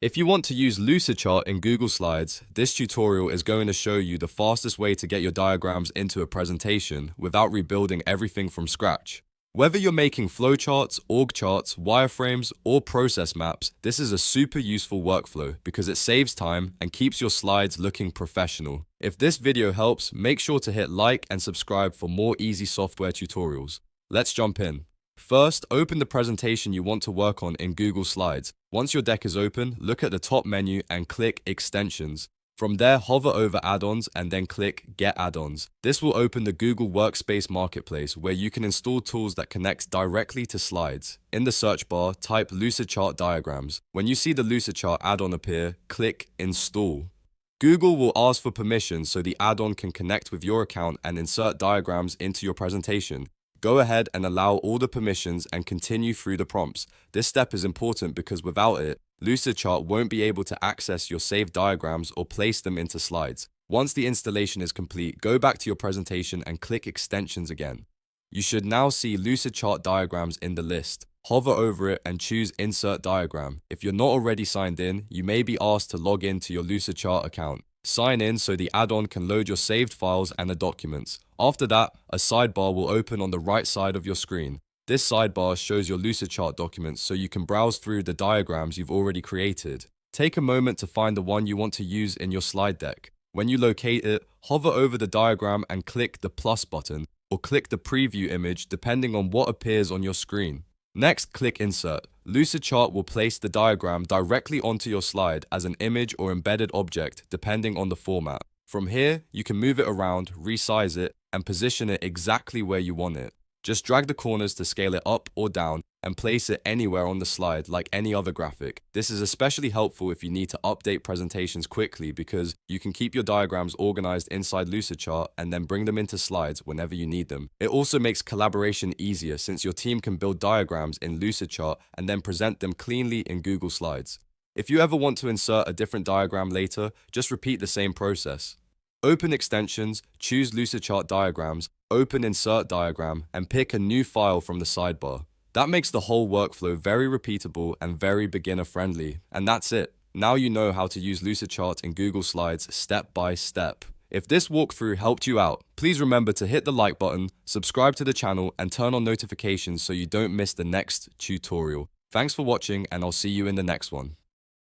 If you want to use Lucidchart in Google Slides, this tutorial is going to show you the fastest way to get your diagrams into a presentation without rebuilding everything from scratch. Whether you're making flowcharts, org charts, wireframes, or process maps, this is a super useful workflow because it saves time and keeps your slides looking professional. If this video helps, make sure to hit like and subscribe for more easy software tutorials. Let's jump in. First, open the presentation you want to work on in Google Slides. Once your deck is open, look at the top menu and click Extensions. From there, hover over Add-ons and then click Get Add-ons. This will open the Google Workspace Marketplace where you can install tools that connect directly to slides. In the search bar, type Lucidchart Diagrams. When you see the Lucidchart add-on appear, click Install. Google will ask for permission so the add-on can connect with your account and insert diagrams into your presentation. Go ahead and allow all the permissions and continue through the prompts. This step is important because without it, Lucidchart won't be able to access your saved diagrams or place them into slides. Once the installation is complete, go back to your presentation and click Extensions again. You should now see Lucidchart diagrams in the list. Hover over it and choose Insert Diagram. If you're not already signed in, you may be asked to log in to your Lucidchart account. Sign in so the add-on can load your saved files and the documents. After that, a sidebar will open on the right side of your screen. This sidebar shows your Lucidchart documents so you can browse through the diagrams you've already created. Take a moment to find the one you want to use in your slide deck. When you locate it, hover over the diagram and click the plus button, or click the preview image depending on what appears on your screen. Next, click Insert. Lucidchart will place the diagram directly onto your slide as an image or embedded object depending on the format. From here, you can move it around, resize it, and position it exactly where you want it. Just drag the corners to scale it up or down and place it anywhere on the slide like any other graphic. This is especially helpful if you need to update presentations quickly because you can keep your diagrams organized inside Lucidchart and then bring them into slides whenever you need them. It also makes collaboration easier since your team can build diagrams in Lucidchart and then present them cleanly in Google Slides. If you ever want to insert a different diagram later, just repeat the same process. Open Extensions, choose Lucidchart Diagrams, open Insert Diagram, and pick a new file from the sidebar. That makes the whole workflow very repeatable and very beginner-friendly. And that's it. Now you know how to use Lucidchart in Google Slides step by step. If this walkthrough helped you out, please remember to hit the like button, subscribe to the channel, and turn on notifications so you don't miss the next tutorial. Thanks for watching, and I'll see you in the next one.